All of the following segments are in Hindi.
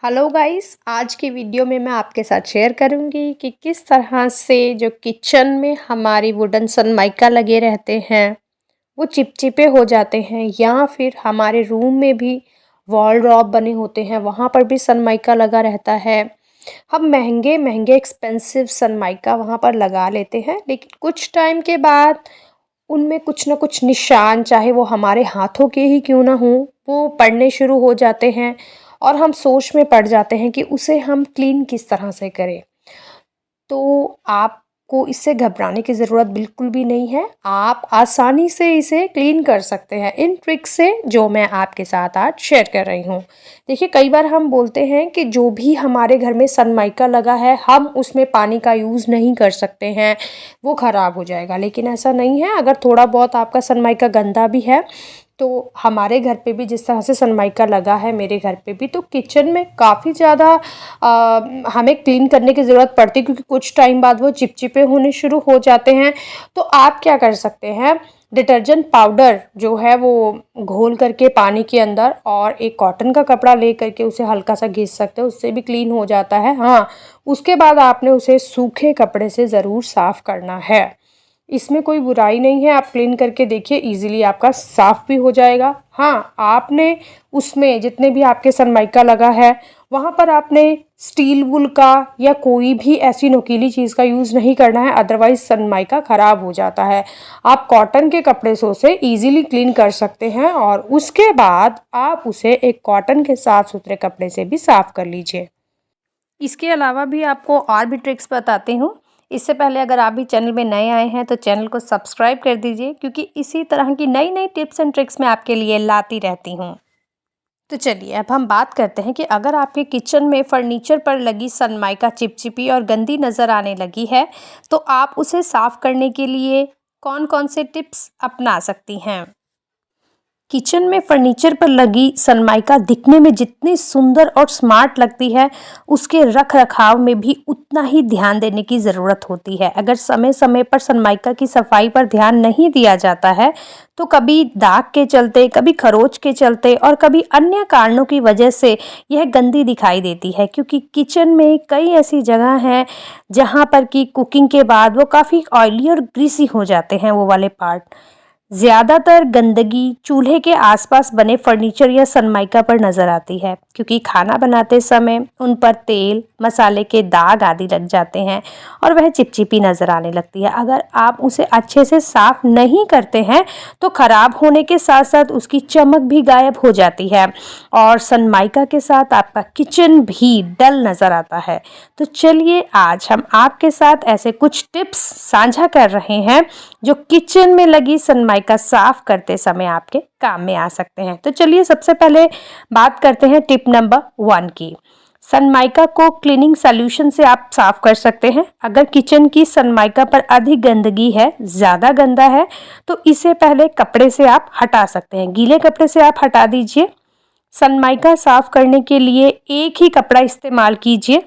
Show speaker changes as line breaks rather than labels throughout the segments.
हेलो गाइस, आज की वीडियो में मैं आपके साथ शेयर करूंगी कि किस तरह से जो किचन में हमारी वुडन सनमाइका लगे रहते हैं वो चिपचिपे हो जाते हैं, या फिर हमारे रूम में भी वॉल ड्रॉप बने होते हैं वहाँ पर भी सनमाइका लगा रहता है। हम महंगे महंगे एक्सपेंसिव सनमाइका वहाँ पर लगा लेते हैं, लेकिन कुछ टाइम के बाद उनमें कुछ ना कुछ निशान, चाहे वो हमारे हाथों के ही क्यों ना हों, वो पड़ने शुरू हो जाते हैं और हम सोच में पड़ जाते हैं कि उसे हम क्लीन किस तरह से करें। तो आपको इससे घबराने की ज़रूरत बिल्कुल भी नहीं है। आप आसानी से इसे क्लीन कर सकते हैं इन ट्रिक्स से जो मैं आपके साथ आज शेयर कर रही हूँ। देखिए, कई बार हम बोलते हैं कि जो भी हमारे घर में सनमाइका लगा है हम उसमें पानी का यूज़ नहीं कर सकते हैं, वो ख़राब हो जाएगा। लेकिन ऐसा नहीं है। अगर थोड़ा बहुत आपका सनमाइका गंदा भी है तो हमारे घर पे भी जिस तरह से सनमाइका लगा है, मेरे घर पे भी, तो किचन में काफ़ी ज़्यादा हमें क्लीन करने की ज़रूरत पड़ती है, क्योंकि कुछ टाइम बाद वो चिपचिपे होने शुरू हो जाते हैं। तो आप क्या कर सकते हैं, डिटर्जेंट पाउडर जो है वो घोल करके पानी के अंदर और एक कॉटन का कपड़ा ले करके उसे हल्का सा घिस सकते हैं, उससे भी क्लीन हो जाता है। हाँ, उसके बाद आपने उसे सूखे कपड़े से ज़रूर साफ़ करना है। इसमें कोई बुराई नहीं है, आप क्लीन करके देखिए, इजीली आपका साफ़ भी हो जाएगा। हाँ, आपने उसमें जितने भी आपके सनमाइका लगा है वहाँ पर आपने स्टील वूल का या कोई भी ऐसी नुकीली चीज़ का यूज़ नहीं करना है, अदरवाइज़ सनमाइका ख़राब हो जाता है। आप कॉटन के कपड़े से उसे ईज़िली क्लीन कर सकते हैं और उसके बाद आप उसे एक कॉटन के साफ़ सुथरे कपड़े से भी साफ़ कर लीजिए। इसके अलावा भी आपको और भी ट्रिक्स बताती हूँ। इससे पहले अगर आप भी चैनल में नए आए हैं तो चैनल को सब्सक्राइब कर दीजिए, क्योंकि इसी तरह की नई नई टिप्स एंड ट्रिक्स मैं आपके लिए लाती रहती हूँ। तो चलिए, अब हम बात करते हैं कि अगर आपके किचन में फर्नीचर पर लगी सनमाइका चिपचिपी और गंदी नज़र आने लगी है तो आप उसे साफ़ करने के लिए कौन कौन से टिप्स अपना सकती हैं। किचन में फर्नीचर पर लगी सनमाइका दिखने में जितनी सुंदर और स्मार्ट लगती है, उसके रख रखाव में भी उतना ही ध्यान देने की ज़रूरत होती है। अगर समय समय पर सनमाइका की सफाई पर ध्यान नहीं दिया जाता है तो कभी दाग के चलते, कभी खरोच के चलते और कभी अन्य कारणों की वजह से यह गंदी दिखाई देती है, क्योंकि किचन में कई ऐसी जगह हैं जहाँ पर कि कुकिंग के बाद वो काफ़ी ऑयली और ग्रीसी हो जाते हैं, वो वाले पार्ट। ज़्यादातर गंदगी चूल्हे के आसपास बने फर्नीचर या सनमाइका पर नज़र आती है, क्योंकि खाना बनाते समय उन पर तेल, मसाले के दाग आदि लग जाते हैं और वह चिपचिपी नज़र आने लगती है। अगर आप उसे अच्छे से साफ़ नहीं करते हैं तो ख़राब होने के साथ साथ उसकी चमक भी गायब हो जाती है और सनमाइका के साथ आपका किचन भी डल नज़र आता है। तो चलिए, आज हम आपके साथ ऐसे कुछ टिप्स साझा कर रहे हैं जो किचन में लगी सनमाइका साफ करते समय आपके काम में आ सकते हैं। तो चलिए, सबसे पहले बात करते हैं टिप नंबर 1 की। सनमाइका को क्लीनिंग सॉल्यूशन से आप साफ कर सकते हैं। अगर किचन की सनमाइका पर अधिक गंदगी है, ज़्यादा गंदा है, तो इसे पहले कपड़े से आप हटा सकते हैं। गीले कपड़े से आप हटा दीजिए। सनमाइका साफ करने के लिए एक ही कपड़ा इस्तेमाल कीजिए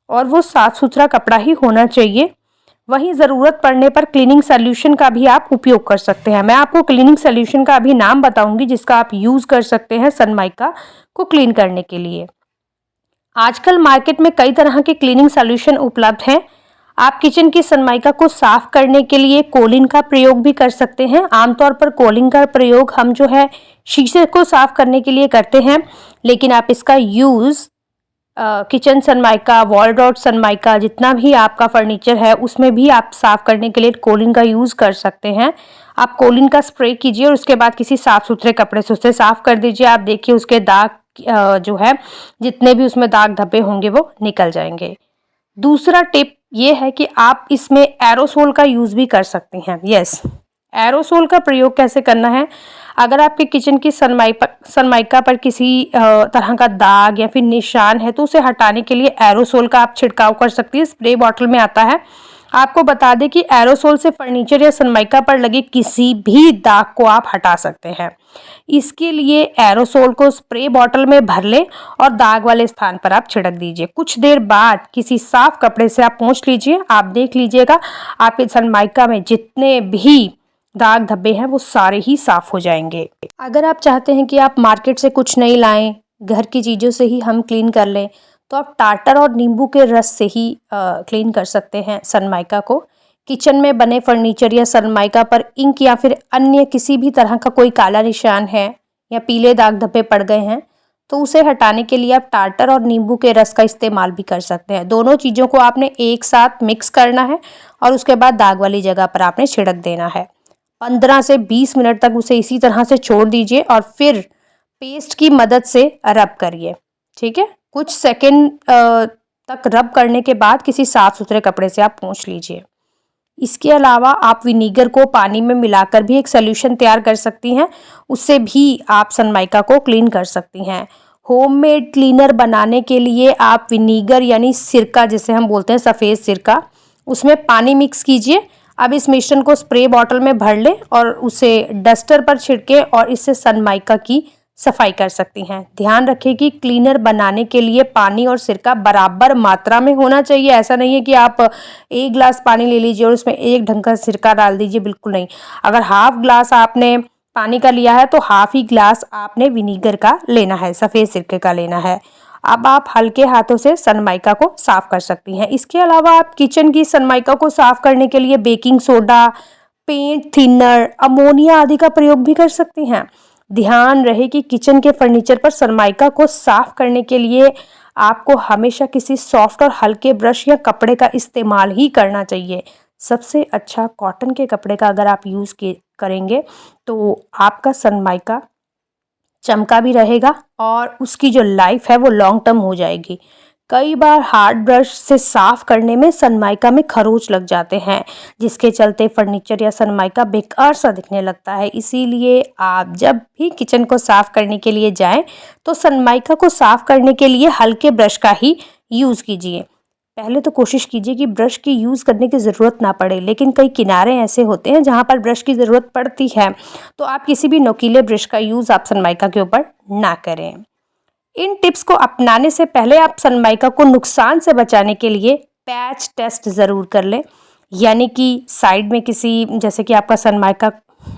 और वो साफ सुथरा कपड़ा ही होना चाहिए। वहीं ज़रूरत पड़ने पर क्लीनिंग सॉल्यूशन का भी आप उपयोग कर सकते हैं। मैं आपको क्लीनिंग सॉल्यूशन का अभी नाम बताऊंगी जिसका आप यूज़ कर सकते हैं सनमाइका को क्लीन करने के लिए। आजकल मार्केट में कई तरह के क्लीनिंग सॉल्यूशन उपलब्ध हैं। आप किचन की सनमाइका को साफ करने के लिए कोलिन का प्रयोग भी कर सकते हैं। आमतौर पर कोलिन का प्रयोग हम जो है शीशे को साफ करने के लिए करते हैं, लेकिन आप इसका यूज़ किचन सनमाइका, वॉल ड्रॉट सनमाइका, जितना भी आपका फर्नीचर है उसमें भी आप साफ़ करने के लिए कोलिन का यूज़ कर सकते हैं। आप कोलिन का स्प्रे कीजिए और उसके बाद किसी साफ़ सुथरे कपड़े से उसे साफ़ कर दीजिए। आप देखिए उसके दाग जो है, जितने भी उसमें दाग धब्बे होंगे वो निकल जाएंगे। दूसरा टिप ये है कि आप इसमें एरोसोल का यूज़ भी कर सकती हैं। यस, एरोसोल का प्रयोग कैसे करना है। अगर आपके किचन की सनमाइका पर किसी तरह का दाग या फिर निशान है तो उसे हटाने के लिए एरोसोल का आप छिड़काव कर सकती है। स्प्रे बॉटल में आता है। आपको बता दें कि एरोसोल से फर्नीचर या सनमाइका पर लगे किसी भी दाग को आप हटा सकते हैं। इसके लिए एरोसोल को स्प्रे बॉटल में भर लें और दाग वाले स्थान पर आप छिड़क दीजिए। कुछ देर बाद किसी साफ कपड़े से आप पोंछ लीजिए। आप देख लीजिएगा आपके सनमाइका में जितने भी दाग धब्बे हैं वो सारे ही साफ हो जाएंगे। अगर आप चाहते हैं कि आप मार्केट से कुछ नहीं लाएं, घर की चीज़ों से ही हम क्लीन कर लें तो आप टार्टर और नींबू के रस से ही क्लीन कर सकते हैं सनमाइका को। किचन में बने फर्नीचर या सनमाइका पर इंक या फिर अन्य किसी भी तरह का कोई काला निशान है या पीले दाग धब्बे पड़ गए हैं तो उसे हटाने के लिए आप टार्टर और नींबू के रस का इस्तेमाल भी कर सकते हैं। दोनों चीज़ों को आपने एक साथ मिक्स करना है और उसके बाद दाग वाली जगह पर आपने छिड़क देना है। 15 से 20 मिनट तक उसे इसी तरह से छोड़ दीजिए और फिर पेस्ट की मदद से रब करिए। ठीक है, कुछ सेकंड तक रब करने के बाद किसी साफ सुथरे कपड़े से आप पोंछ लीजिए। इसके अलावा आप विनीगर को पानी में मिलाकर भी एक सॉल्यूशन तैयार कर सकती हैं, उससे भी आप सनमाइका को क्लीन कर सकती हैं। होममेड क्लीनर बनाने के लिए आप विनीगर यानी सिरका जिसे हम बोलते हैं सफ़ेद सिरका, उसमें पानी मिक्स कीजिए। अब इस मिश्रण को स्प्रे बॉटल में भर लें और उसे डस्टर पर छिड़कें और इससे सनमाइका की सफाई कर सकती हैं। ध्यान रखें कि क्लीनर बनाने के लिए पानी और सिरका बराबर मात्रा में होना चाहिए। ऐसा नहीं है कि आप 1 ग्लास पानी ले लीजिए और उसमें 1 ढंग का सिरका डाल दीजिए, बिल्कुल नहीं। अगर हाफ ग्लास आपने पानी का लिया है तो हाफ ही ग्लास आपने विनीगर का लेना है, सफ़ेद सिरके का लेना है। अब आप हल्के हाथों से सनमाइका को साफ कर सकती हैं। इसके अलावा आप किचन की सनमाइका को साफ करने के लिए baking soda, paint thinner, ammonia आदि का प्रयोग भी कर सकती हैं। ध्यान रहे कि किचन के फर्नीचर पर सनमाइका को साफ करने के लिए आपको हमेशा किसी सॉफ्ट और हल्के ब्रश या कपड़े का इस्तेमाल ही करना चाहिए। सबसे अच्छा कॉटन के कपड़े का अगर आप यूज़ करेंगे तो आपका सनमाइका चमका भी रहेगा और उसकी जो लाइफ है वो लॉन्ग टर्म हो जाएगी। कई बार हार्ड ब्रश से साफ करने में सनमाइका में खरोंच लग जाते हैं, जिसके चलते फर्नीचर या सनमाइका बेकार सा दिखने लगता है। इसीलिए आप जब भी किचन को साफ करने के लिए जाएं तो सनमाइका को साफ करने के लिए हल्के ब्रश का ही यूज़ कीजिए। पहले तो कोशिश कीजिए कि ब्रश की यूज़ करने की ज़रूरत ना पड़े, लेकिन कई किनारे ऐसे होते हैं जहाँ पर ब्रश की ज़रूरत पड़ती है, तो आप किसी भी नुकीले ब्रश का यूज़ आप सनमाइका के ऊपर ना करें। इन टिप्स को अपनाने से पहले आप सनमाइका को नुकसान से बचाने के लिए पैच टेस्ट ज़रूर कर लें। यानी कि साइड में किसी, जैसे कि आपका सनमाइका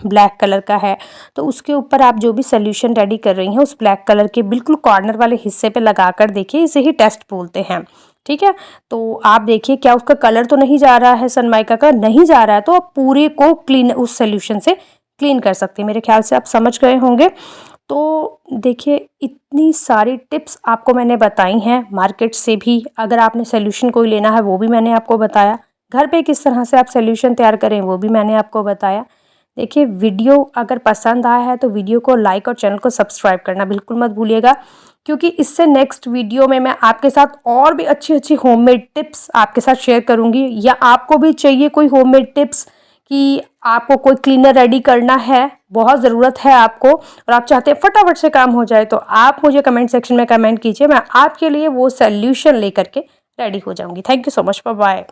ब्लैक कलर का है तो उसके ऊपर आप जो भी सोल्यूशन रेडी कर रही हैं उस ब्लैक कलर के बिल्कुल कॉर्नर वाले हिस्से पे लगा कर देखिए, इसे ही टेस्ट बोलते हैं। ठीक है, तो आप देखिए क्या उसका कलर तो नहीं जा रहा है, सनमाइका का नहीं जा रहा है तो आप पूरे को क्लीन उस सोल्यूशन से क्लीन कर सकते हैं। मेरे ख्याल से आप समझ गए होंगे। तो देखिए इतनी सारी टिप्स आपको मैंने बताई हैं, मार्केट से भी अगर आपने सोल्यूशन कोई लेना है वो भी मैंने आपको बताया, घर पे किस तरह से आप सोल्यूशन तैयार करें वो भी मैंने आपको बताया। देखिए वीडियो अगर पसंद आया है तो वीडियो को लाइक और चैनल को सब्सक्राइब करना बिल्कुल मत भूलिएगा, क्योंकि इससे नेक्स्ट वीडियो में मैं आपके साथ और भी अच्छी अच्छी होममेड टिप्स आपके साथ शेयर करूंगी। या आपको भी चाहिए कोई होममेड टिप्स कि आपको कोई क्लीनर रेडी करना है, बहुत ज़रूरत है आपको और आप चाहते हैं फटाफट से काम हो जाए, तो आप मुझे कमेंट सेक्शन में कमेंट कीजिए, मैं आपके लिए वो सोल्यूशन लेकर के रेडी हो जाऊंगी। Thank you so much, bye bye.